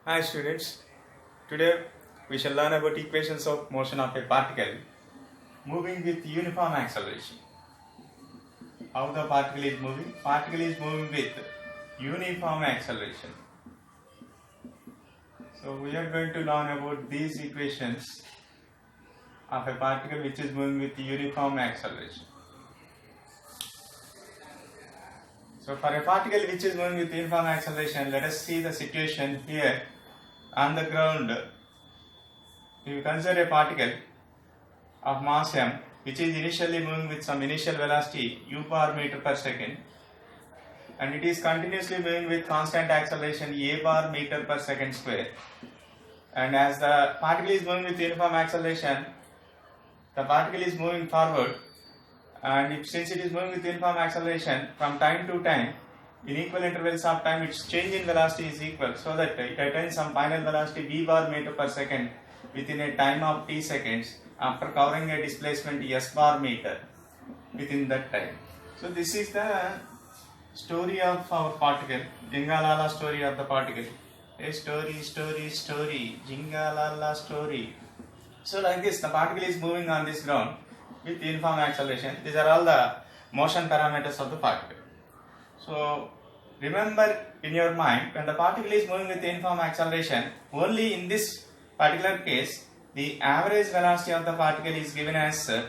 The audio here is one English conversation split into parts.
Hi students, today we shall learn about equations of motion of a particle moving with uniform acceleration. How the particle is moving? Particle is moving with uniform acceleration. So we are going to learn about these equations of a particle which is moving with uniform acceleration. So for a particle which is moving with uniform acceleration, let us see the situation here on the ground. If you consider a particle of mass m which is initially moving with some initial velocity u bar meter per second, and it is continuously moving with constant acceleration a bar meter per second square, and as the particle is moving with uniform acceleration, the particle is moving forward, and since it is moving with uniform acceleration, from time to time in equal intervals of time its change in velocity is equal, so that it attains some final velocity v bar meter per second within a time of t seconds after covering a displacement s bar meter within that time. So this is the story of our particle, Jingalala story of the particle. A story, Jingalala story. So like this, the particle is moving on this ground with uniform acceleration. These are all the motion parameters of the particle. So remember in your mind, when the particle is moving with uniform acceleration, only in this particular case, the average velocity of the particle is given as the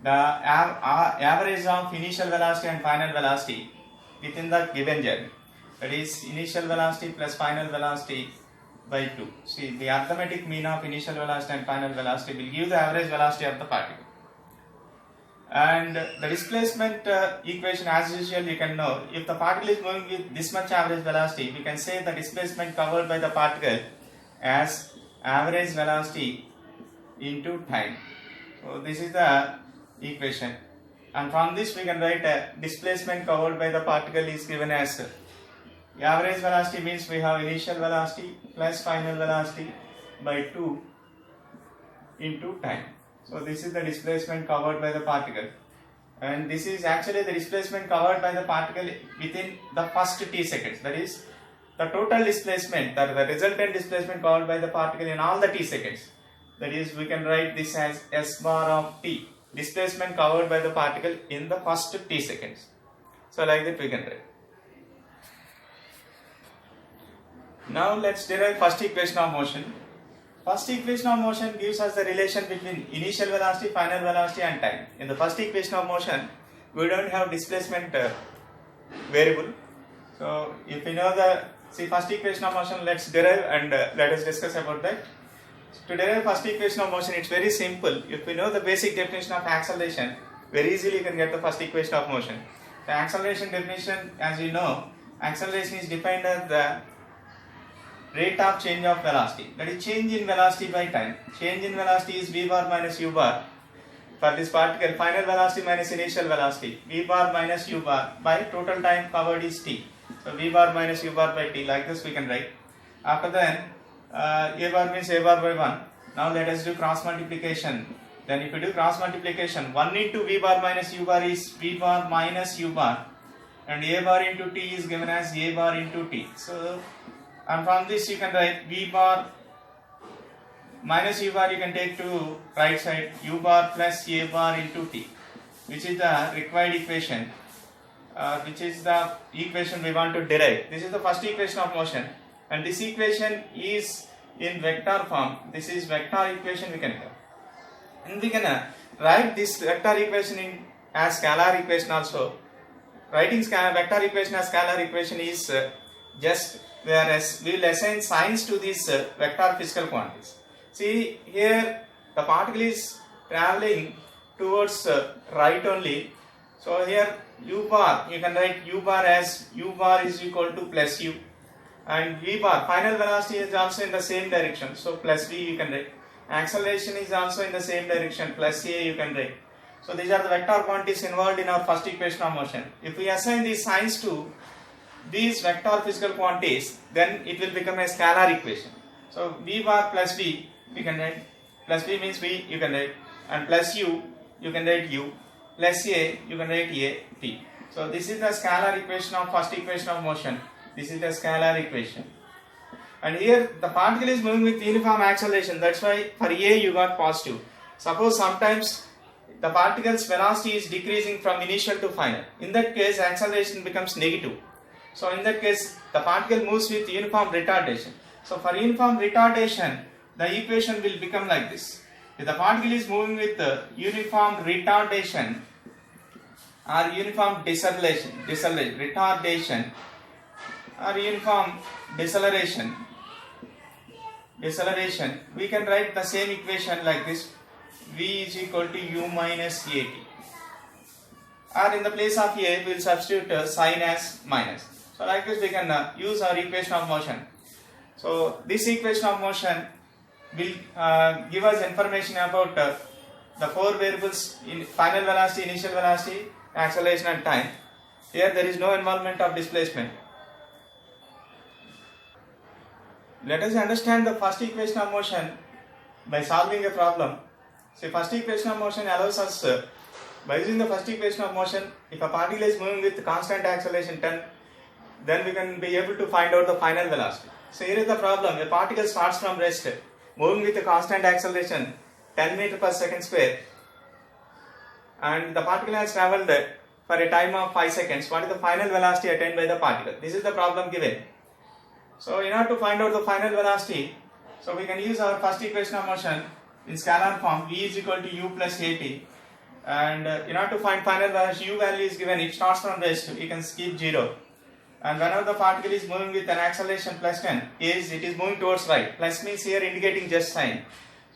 average of initial velocity and final velocity within the given journey. That is initial velocity plus final velocity by 2. See, the arithmetic mean of initial velocity and final velocity will give the average velocity of the particle. And the displacement equation, as usual, you can know, if the particle is moving with this much average velocity, we can say the displacement covered by the particle as average velocity into time. So this is the equation, and from this we can write displacement covered by the particle is given as average velocity, means we have initial velocity plus final velocity by 2 into time. So this is the displacement covered by the particle, and this is actually the displacement covered by the particle within the first t seconds. That is the total displacement, the resultant displacement covered by the particle in all the t seconds. That is, we can write this as s bar of t, displacement covered by the particle in the first t seconds. So like that we can write. Now let's derive first equation of motion. First equation of motion gives us the relation between initial velocity, final velocity and time. In the first equation of motion, we don't have displacement variable. So if we know the first equation of motion, let's derive and let us discuss about that. To derive first equation of motion, it's very simple. If we know the basic definition of acceleration, very easily you can get the first equation of motion. The acceleration definition, as you know, acceleration is defined as the rate of change of velocity, that is change in velocity by time. Change in velocity is v bar minus u bar for this particle, final velocity minus initial velocity, v bar minus u bar by total time covered is t. So v bar minus u bar by t, like this we can write. After then a bar means a bar by 1. Now let us do cross multiplication. Then if you do cross multiplication, 1 into v bar minus u bar is v bar minus u bar, and a bar into t is given as a bar into t. So and from this you can write v bar minus u bar, you can take to right side, u bar plus a bar into t, which is the required equation, which is the equation we want to derive. This is the first equation of motion, and this equation is in vector form. This is vector equation we can have, and we can write this vector equation in as scalar equation also. Writing vector equation as scalar equation is just, whereas we will assign signs to these vector physical quantities. See here, the particle is traveling towards right only. So here u bar, you can write u bar as u bar is equal to plus u, and v bar, final velocity is also in the same direction, so plus v you can write. Acceleration is also in the same direction, plus a you can write. So these are the vector quantities involved in our first equation of motion. If we assign these signs to these vector physical quantities, then it will become a scalar equation. So v bar plus v we can write, plus v means v you can write, and plus u you can write u, plus a you can write a t. So this is the scalar equation of first equation of motion. This is the scalar equation. And here the particle is moving with uniform acceleration. That's why for A you got positive. Suppose sometimes the particle's velocity is decreasing from initial to final. In that case, acceleration becomes negative. So in that case, the particle moves with uniform retardation. So for uniform retardation, the equation will become like this. If the particle is moving with uniform retardation or uniform deceleration, or uniform deceleration, we can write the same equation like this. V is equal to U minus AT. Or in the place of A, we will substitute sign as minus. So like this we can use our equation of motion. So this equation of motion will give us information about the four variables in final velocity, initial velocity, acceleration and time. Here there is no involvement of displacement. Let us understand the first equation of motion by solving a problem. So first equation of motion allows us, by using the first equation of motion, if a particle is moving with constant acceleration 10, then we can be able to find out the final velocity. So here is the problem. A particle starts from rest, moving with a constant acceleration 10 meter per second square, and the particle has travelled for a time of 5 seconds. What is the final velocity attained by the particle? This is the problem given. So in order to find out the final velocity, so we can use our first equation of motion in scalar form. V is equal to U plus AT, and in order to find final velocity, U value is given. It starts from rest, you can keep 0, and whenever the particle is moving with an acceleration plus 10, it is moving towards right. Plus means here indicating just sign.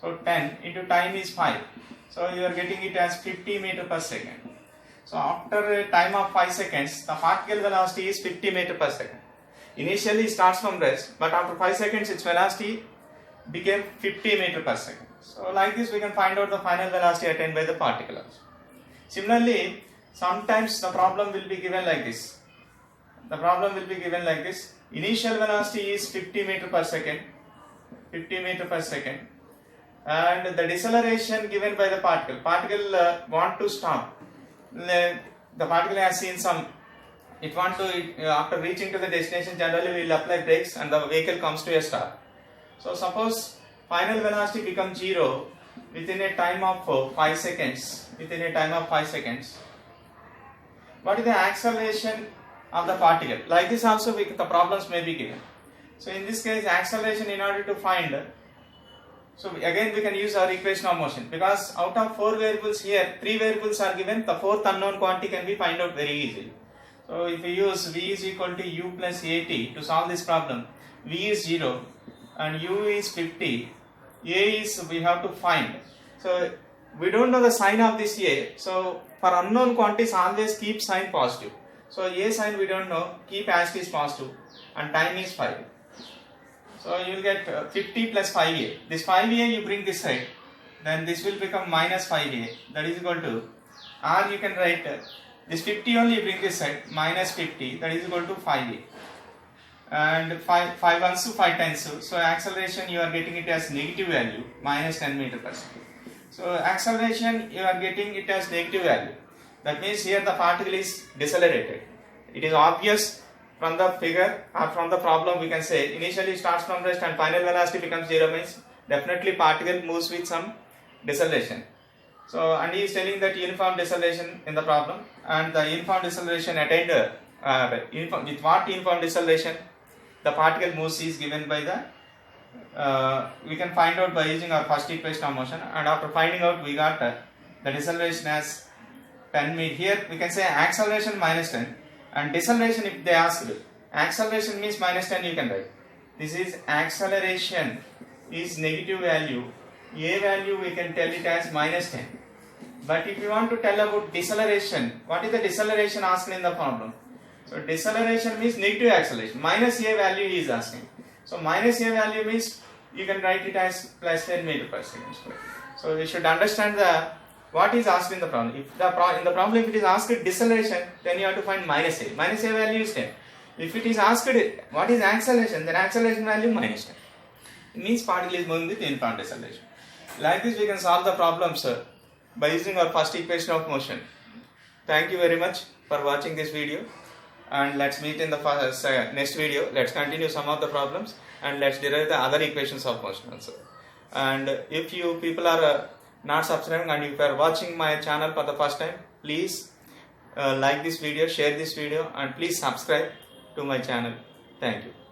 So 10 into time is 5, so you are getting it as 50 meter per second. So after a time of 5 seconds, the particle velocity is 50 meter per second. Initially it starts from rest, but after 5 seconds its velocity became 50 meter per second. So like this we can find out the final velocity attained by the particle. Similarly, sometimes the problem will be given like this. Initial velocity is 50 meter per second, and the deceleration given by the particle. Want to stop. The particle has seen some. It want to after reaching to the destination. Generally, we will apply brakes and the vehicle comes to a stop. So suppose final velocity becomes 0 within a time of 5 seconds. What is the acceleration of the particle? Like this also the problems may be given. So in this case, acceleration, in order to find, so again we can use our equation of motion, because out of 4 variables here, 3 variables are given. The 4th unknown quantity can be found out very easily. So if we use V is equal to U plus AT to solve this problem, V is 0 and U is 50, A is we have to find. So we don't know the sign of this A, so for unknown quantities always keep sign positive. So A sign we don't know, keep as it is positive, and time is 5. So you will get 50 plus 5A. This 5A you bring this side, then this will become minus 5A, that is equal to, or you can write this 50 only you bring this side, minus 50, that is equal to 5A. And 5 ones to 5 tens, so acceleration you are getting it as negative value, minus 10 meter per second. So acceleration you are getting it as negative value. That means here the particle is decelerated. It is obvious from the figure or from the problem we can say initially starts from rest and final velocity becomes 0, means definitely particle moves with some deceleration. So and he is telling that uniform deceleration in the problem, and the uniform deceleration attained with what uniform deceleration the particle moves is given by the we can find out by using our first equation of motion, and after finding out we got the deceleration as 10 meter. Here we can say acceleration minus 10 and deceleration. If they ask acceleration means minus 10, you can write this is acceleration is negative value, A value we can tell it as minus 10. But if you want to tell about deceleration, what is the deceleration asked in the problem? So deceleration means negative acceleration, minus A value he is asking. So minus A value means you can write it as plus 10 meter per second square. So we should understand what is asked in the problem. If in the problem if it is asked deceleration, then you have to find minus A. Minus A value is 10. If it is asked what is acceleration, then acceleration value minus 10. It means particle is moving with uniform deceleration. Like this we can solve the problems by using our first equation of motion. Thank you very much for watching this video. and let's meet in the next video. Let's continue some of the problems and let's derive the other equations of motion also. And if you people are not subscribing and if you are watching my channel for the first time, please like this video, share this video, and please subscribe to my channel. Thank you.